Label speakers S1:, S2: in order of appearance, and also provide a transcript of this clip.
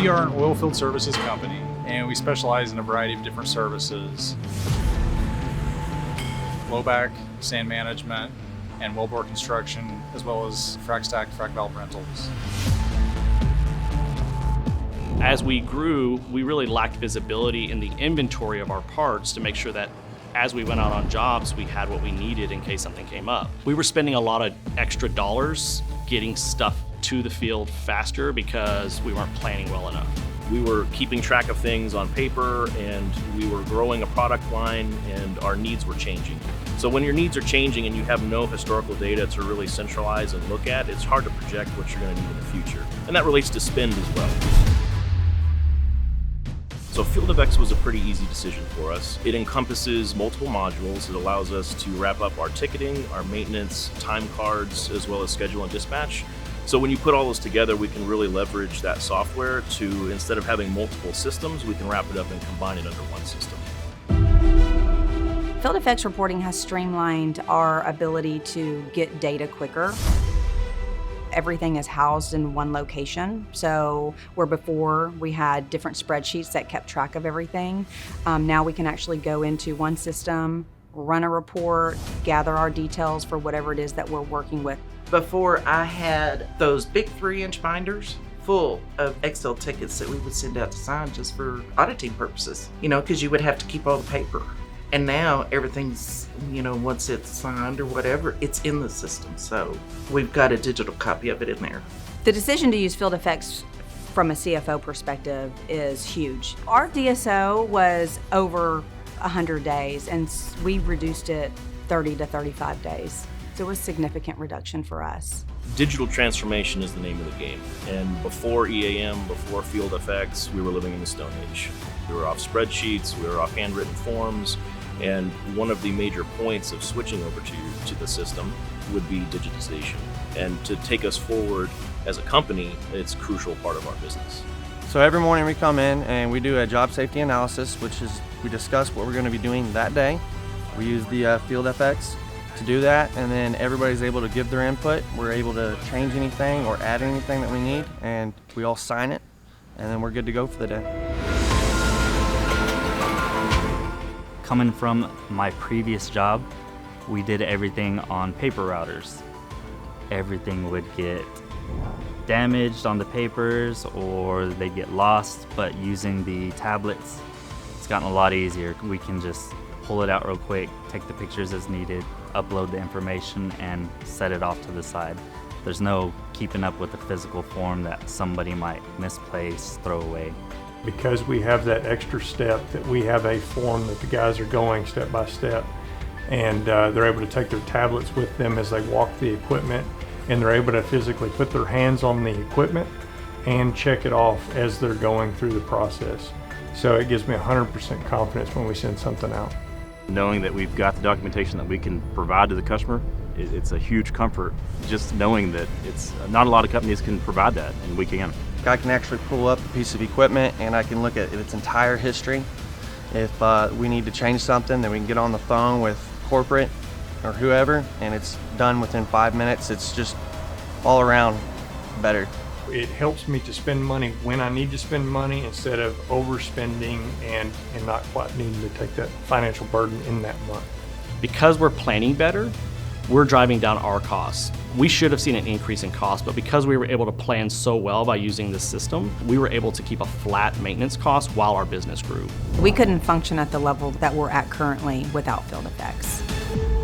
S1: We are an oil field services company, and we specialize in a variety of different services. Flowback, sand management, and wellbore construction, as well as frac stack, frac valve rentals.
S2: As we grew, we really lacked visibility in the inventory of our parts to make sure that as we went out on jobs, we had what we needed in case something came up. We were spending a lot of extra dollars getting stuff to the field faster because we weren't planning well enough.
S3: We were keeping track of things on paper, and we were growing a product line, and our needs were changing. So when your needs are changing and you have no historical data to really centralize and look at, it's hard to project what you're going to need in the future. And that relates to spend as well. So FieldFX was a pretty easy decision for us. It encompasses multiple modules. It allows us to wrap up our ticketing, our maintenance, time cards, as well as schedule and dispatch. So when you put all those together, we can really leverage that software to, instead of having multiple systems, we can wrap it up and combine it under one system.
S4: FieldFX reporting has streamlined our ability to get data quicker. Everything is housed in one location. So where before we had different spreadsheets that kept track of everything, now we can actually go into one system, run a report, gather our details for whatever it is that we're working with.
S5: Before, I had those big 3-inch binders full of Excel tickets that we would send out to sign just for auditing purposes, because you would have to keep all the paper. And now everything's, once it's signed or whatever, it's in the system. So we've got a digital copy of it in there.
S4: The decision to use FieldFX from a CFO perspective is huge. Our DSO was over 100 days, and we reduced it 30 to 35 days. So it was a significant reduction for us.
S3: Digital transformation is the name of the game. And before EAM, before FieldFX, we were living in the Stone Age. We were off spreadsheets, we were off handwritten forms, and one of the major points of switching over to the system would be digitization. And to take us forward as a company, it's a crucial part of our business.
S6: So every morning we come in and we do a job safety analysis, which is we discuss what we're going to be doing that day. We use the FieldFX to do that, and then everybody's able to give their input. We're able to change anything or add anything that we need, and we all sign it, and then we're good to go for the day.
S7: Coming from my previous job, we did everything on paper routers. Everything would get damaged on the papers or they get lost, but using the tablets, it's gotten a lot easier. We can just pull it out real quick, take the pictures as needed, upload the information, and set it off to the side. There's no keeping up with the physical form that somebody might misplace, throw away.
S8: Because we have that extra step, that we have a form that the guys are going step by step, and they're able to take their tablets with them as they walk the equipment, and they're able to physically put their hands on the equipment and check it off as they're going through the process. So it gives me 100% confidence when we send something out.
S9: Knowing that we've got the documentation that we can provide to the customer, it's a huge comfort. Just knowing that it's not a lot of companies can provide that, and we can.
S6: I can actually pull up a piece of equipment and I can look at its entire history. If we need to change something, then we can get on the phone with corporate or whoever, and it's done within 5 minutes. It's just all around better.
S8: It helps me to spend money when I need to spend money instead of overspending and not quite needing to take that financial burden in that month.
S2: Because we're planning better, we're driving down our costs. We should have seen an increase in cost, but because we were able to plan so well by using this system, we were able to keep a flat maintenance cost while our business grew.
S4: We couldn't function at the level that we're at currently without FieldFX.